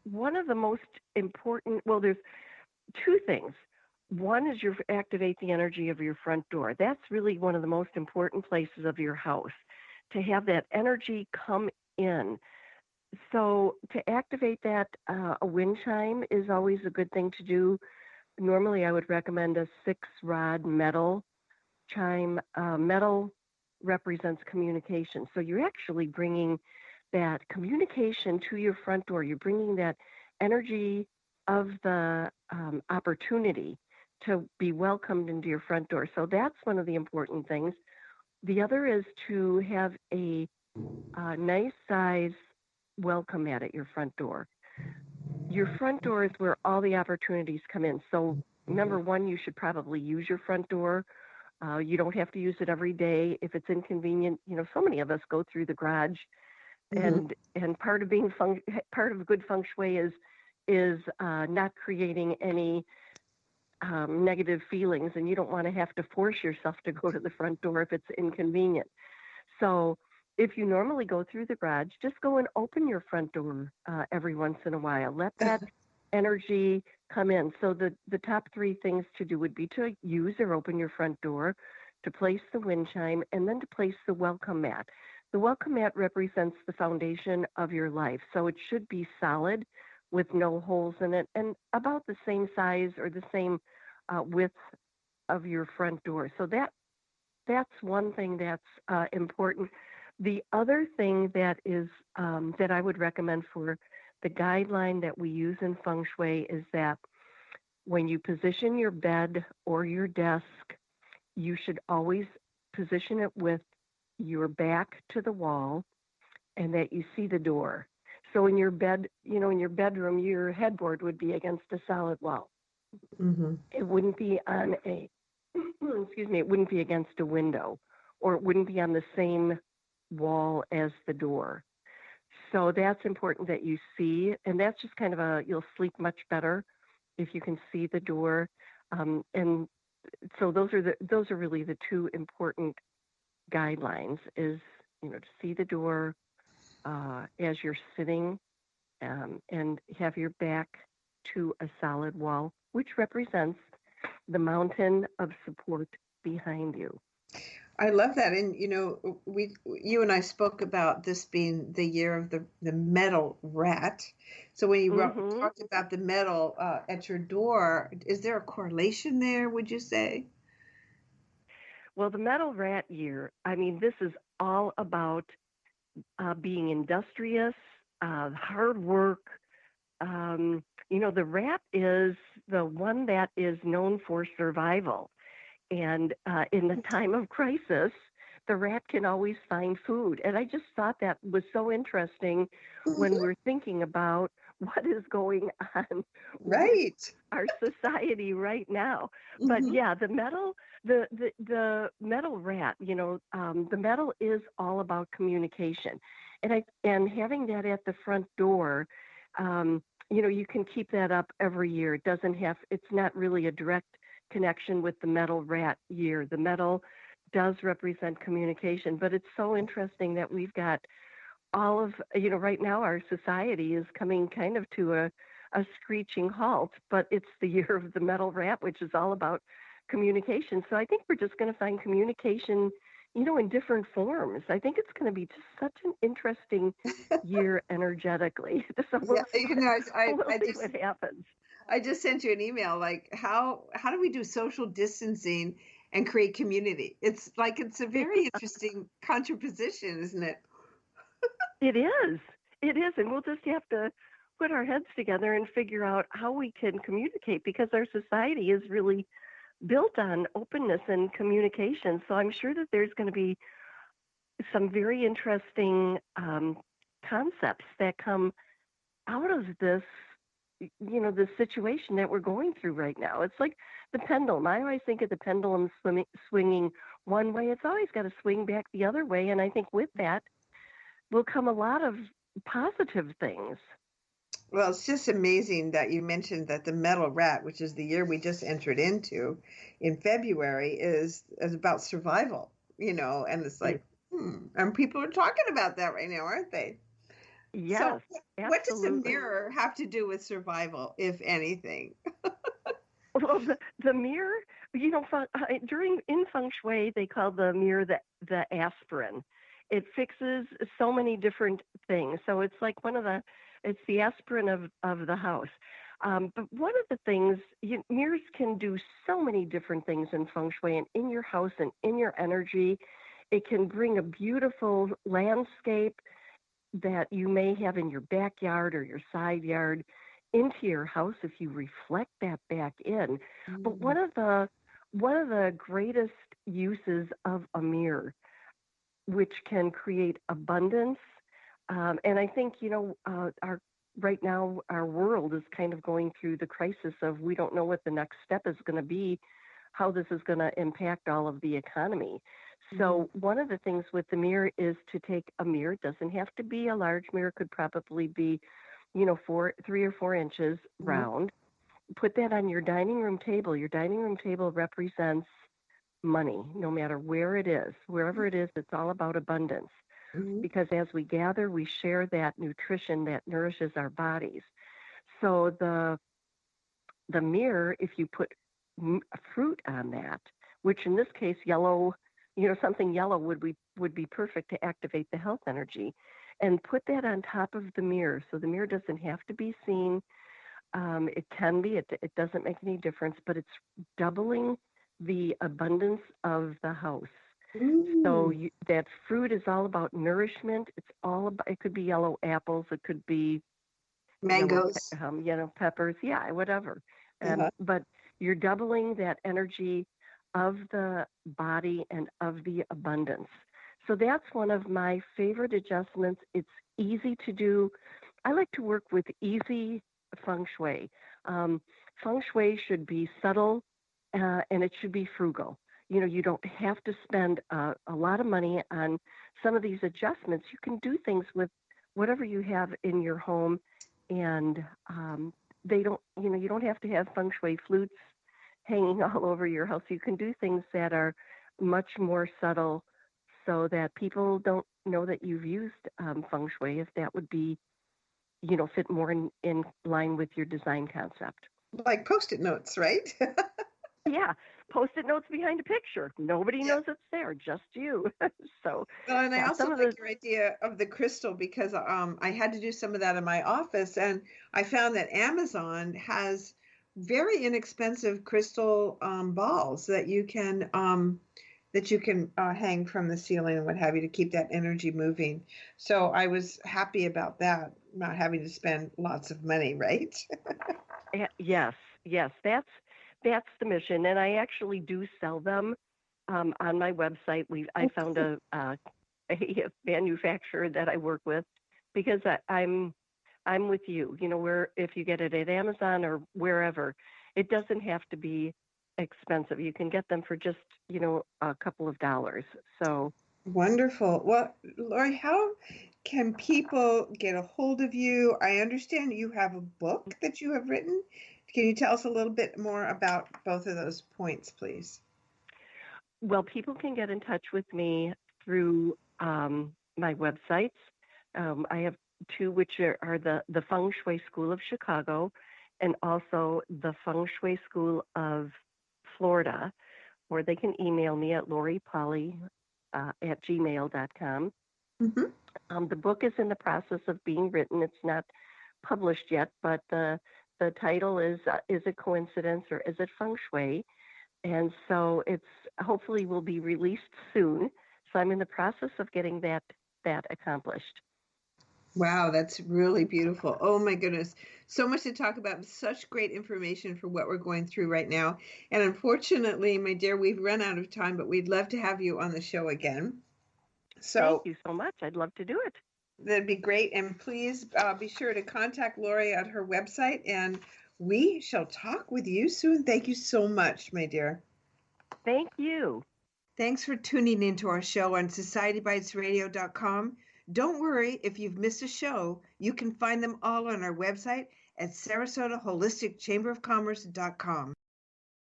one of the most important, well, there's two things. One is you activate the energy of your front door. That's really one of the most important places of your house, to have that energy come in. So to activate that, a wind chime is always a good thing to do. Normally, I would recommend a 6-rod metal chime. Metal represents communication. So you're actually bringing that communication to your front door. You're bringing that energy of the opportunity to be welcomed into your front door. So that's one of the important things. The other is to have a nice size welcome mat at your front door. Your front door is where all the opportunities come in. So number one, you should probably use your front door. You don't have to use it every day if it's inconvenient. You know, so many of us go through the garage, Mm-hmm. and part of being part of good feng shui is not creating any negative feelings, and you don't want to have to force yourself to go to the front door if it's inconvenient. So if you normally go through the garage, just go and open your front door every once in a while. Let that energy come in. So the top three things to do would be to use or open your front door, to place the wind chime, and then to place the welcome mat. The welcome mat represents the foundation of your life. So it should be solid with no holes in it and about the same size or the same width of your front door. So that's one thing that's important. The other thing that is that I would recommend for the guideline that we use in feng shui is that when you position your bed or your desk, you should always position it with your back to the wall and that you see the door. So in your bed, you know, in your bedroom, your headboard would be against a solid wall. Mm-hmm. It wouldn't be on a, excuse me, it wouldn't be against a window, or it wouldn't be on the same wall as the door. So that's important that you see, and that's just kind of you'll sleep much better if you can see the door. And so those are really the two important guidelines is, you know, to see the door as you're sitting, and have your back to a solid wall, which represents the mountain of support behind you. I love that. And you and I spoke about this being the year of the metal rat. So when you Hmm. talked about the metal at your door, is there a correlation there, would you say? Well, the metal rat year, I mean, this is all about being industrious, hard work. You know, the rat is the one that is known for survival. And in the time of crisis, the rat can always find food. And I just thought that was so interesting when Mhm. we're thinking about what is going on with Right. our society right now. But Hmm. yeah, the metal rat, you know, the metal is all about communication, and having that at the front door, you know, you can keep that up every year. It doesn't have. It's not really a direct connection with the metal rat year. The metal does represent communication, but it's so interesting that we've got all of, you know, right now our society is coming kind of to a screeching halt, but it's the year of the metal rat, which is all about communication. So I think we're just going to find communication, you know, in different forms. I think it's going to be just such an interesting year energetically. So we'll Yeah, see what we'll I see just what happens. sent you an email like how do we do social distancing and create community? It's like it's a very interesting contraposition, isn't it? It is. It is. And we'll just have to put our heads together and figure out how we can communicate because our society is really built on openness and communication. So I'm sure that there's going to be some very interesting concepts that come out of this, you know, this situation that we're going through right now. It's like the pendulum. I always think of the pendulum swinging one way. It's always got to swing back the other way. And I think with that will come a lot of positive things. Well, it's just amazing that you mentioned that the metal rat, which is the year we just entered into in February, is about survival, and it's It, like, and people are talking about that right now, aren't they? So, Yes, what does a absolutely. mirror have to do with survival, if anything? Well, the mirror, during in feng shui, they call the mirror the aspirin. It fixes so many different things. So it's like it's the aspirin of the house. But one of the things, mirrors can do so many different things in feng shui and in your house and in your energy. It can bring a beautiful landscape that you may have in your backyard or your side yard into your house if you reflect that back in. But Mm. one of the greatest uses of a mirror, which can create abundance, and I think our right now our world is kind of going through the crisis of we don't know what the next step is going to be, how this is going to impact all of the economy. Mm. So one of the things with the mirror is to take a mirror. It doesn't have to be a large mirror. Could probably be, 3 or 4 inches Mhm. round. Put that on your dining room table. Your dining room table represents money, no matter where it is. Wherever it is, it's all about abundance. Mhm. Because as we gather, we share that nutrition that nourishes our bodies. So the mirror, if you put fruit on that, which in this case yellow, something yellow would be perfect to activate the health energy, and put that on top of the mirror. So the mirror doesn't have to be seen. It can be. It doesn't make any difference, but it's doubling the abundance of the house. So Mm. that fruit is all about nourishment. It's all about. It could be yellow apples. It could be Mangoes. yellow peppers, yeah, whatever. Uh-huh. But you're doubling that energy of the body and of the abundance. So that's one of my favorite adjustments. It's easy to do. I like to work with easy feng shui. Um, Feng shui should be subtle and it should be frugal. You don't have to spend a lot of money on some of these adjustments. You can do things with whatever you have in your home, and they don't, you don't have to have feng shui flutes hanging all over your house. You can do things that are much more subtle so that people don't know that you've used feng shui, if that would be, fit more in line with your design concept. Like Post-it notes, right? Yeah, post-it notes behind a picture. Nobody Yeah. knows it's there, just you. So, Well, and I yeah, also some of like the your idea of the crystal because I had to do some of that in my office, and I found that Amazon has very inexpensive crystal balls that you can hang from the ceiling and what have you to keep that energy moving. So I was happy about that, not having to spend lots of money, right? yes, yes, that's the mission, and I actually do sell them on my website. I found a manufacturer that I work with because I'm with you. Where if you get it at Amazon or wherever, it doesn't have to be expensive. You can get them for just a couple of dollars. So Wonderful. Well, Lori, how can people get a hold of you? I understand you have a book that you have written. Can you tell us a little bit more about both of those points, please? well, people can get in touch with me through my websites. I have two, which are the Feng Shui School of Chicago and also the Feng Shui School of Florida, or they can email me at Laurie Pawli at gmail.com. Hmm. The book is in the process of being written. It's not published yet, but the title is it coincidence or is it feng shui? And so it's hopefully will be released soon. So I'm in the process of getting that accomplished. Wow, that's really beautiful. Oh my goodness. So much to talk about. Such great information for what we're going through right now. And unfortunately, my dear, we've run out of time, but we'd love to have you on the show again. Thank So you so much. I'd love to do it. that'd be great. And please be sure to contact Lori at her website, and we shall talk with you soon. Thank you so much, my dear. Thank you. Thanks for tuning into our show on societybitesradio.com. Don't worry if you've missed a show. You can find them all on our website at sarasotaholisticchamberofcommerce.com.